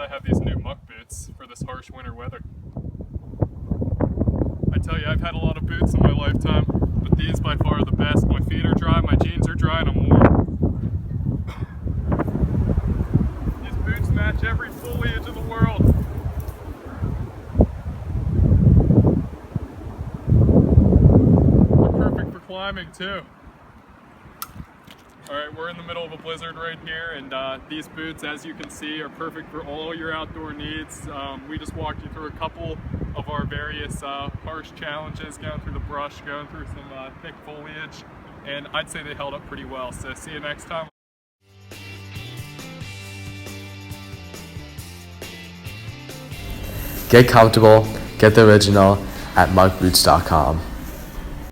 I have these new Muck boots for this harsh winter weather. I tell you, I've had a lot of boots in my lifetime, but these by far are the best. My feet are dry, my jeans are dry, and I'm warm. These boots match every foliage in the world. They're perfect for climbing too. Alright, we're in the middle of a blizzard right here, and these boots, as you can see, are perfect for all your outdoor needs. We just walked you through a couple of our various harsh challenges, going through the brush, going through some thick foliage, and I'd say they held up pretty well. So see you next time. Get comfortable, get the original at muckboots.com.